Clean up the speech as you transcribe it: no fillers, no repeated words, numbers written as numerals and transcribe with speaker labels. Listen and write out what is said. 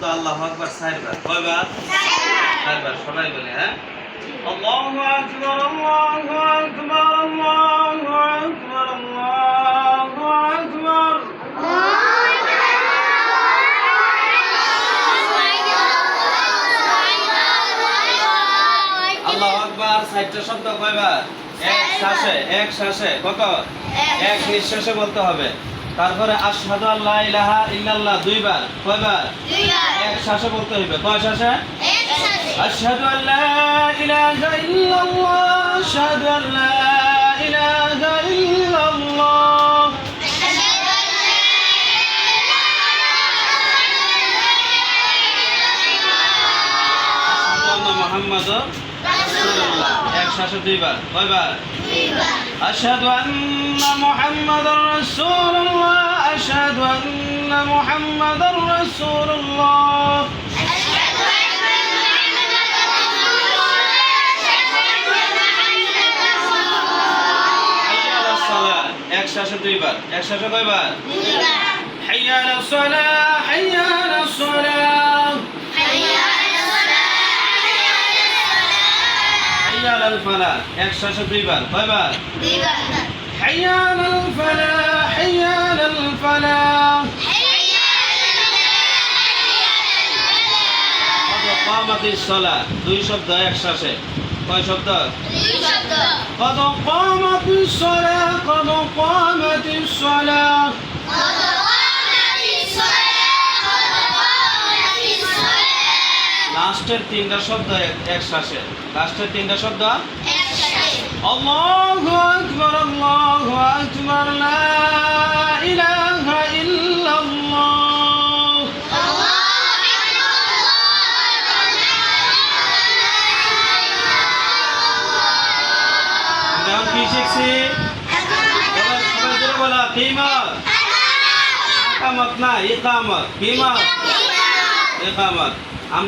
Speaker 1: তো আল্লাহু আকবার চারবার কয়বার চারবার সবাই বলে হ্যাঁ আল্লাহু আকবার আল্লাহু আকবার আল্লাহু আকবার আল্লাহু আকবার আল্লাহু আকবার চারটা শব্দ কয়বার এক শ্বাসে কত এক নিঃশ্বাসে বলতে হবে তারপরে আশহাদু আল্লা ইলাহা ইল্লাল্লাহ দুইবার কয়বার এক শ্বাসে বলতে হবে কয় শ্বাসে এক শ্বাসে আশহাদু আল্লা ইলাহা ইল্লাল্লাহ আশহাদু আল্লা ইলাহা ইল্লাল্লাহ আশহাদু আল্লা মুহাম্মাদুর রাসূলুল্লাহ এক শ্বাসে দুইবার কয়বার দুইবার আশহাদু আন্না মুহাম্মাদুর রাসূলুল্লাহ আশহাদু আন্না মুহাম্মাদুর রাসূলুল্লাহ আশহাদু আন্না মুহাম্মাদুর রাসূলুল্লাহ হাইয়া আলাস সালাহ এক শ্বাসে দুইবার এক শ্বাসে কয়বার দুইবার হাইয়া আলাস সালাহ হাইয়া আলাস সালাহ হাইয়া আলাস সালাহ হাইয়া আলাল ফালাহ এক শ্বাসে দুইবার কয়বার দুইবার হাইয়া আলাল ফালাহ হাইয়া আলাল ফালাহ হাইয়া আলাল ফালাহ কামাতিস সালাহ দুই শব্দ এক শ্বাসে কয় শব্দ দুই শব্দ কদ কামাতিস সালাহ কদ কামাতিস সালাহ কদ কামাতিস সালাহ কদ কামাতিস সালাহ লাস্টের তিনটা শব্দ এক শ্বাসে লাস্টের তিনটা শব্দ এক শ্বাসে আল্লাহু আকবার লা ইলাহা ইল্লাল্লাহ আল্লাহু আকবার আমরা কি শিখছি সবাই বলা কিয়ামত ইকামত না ইকামত কিয়ামত ইকামত আমরা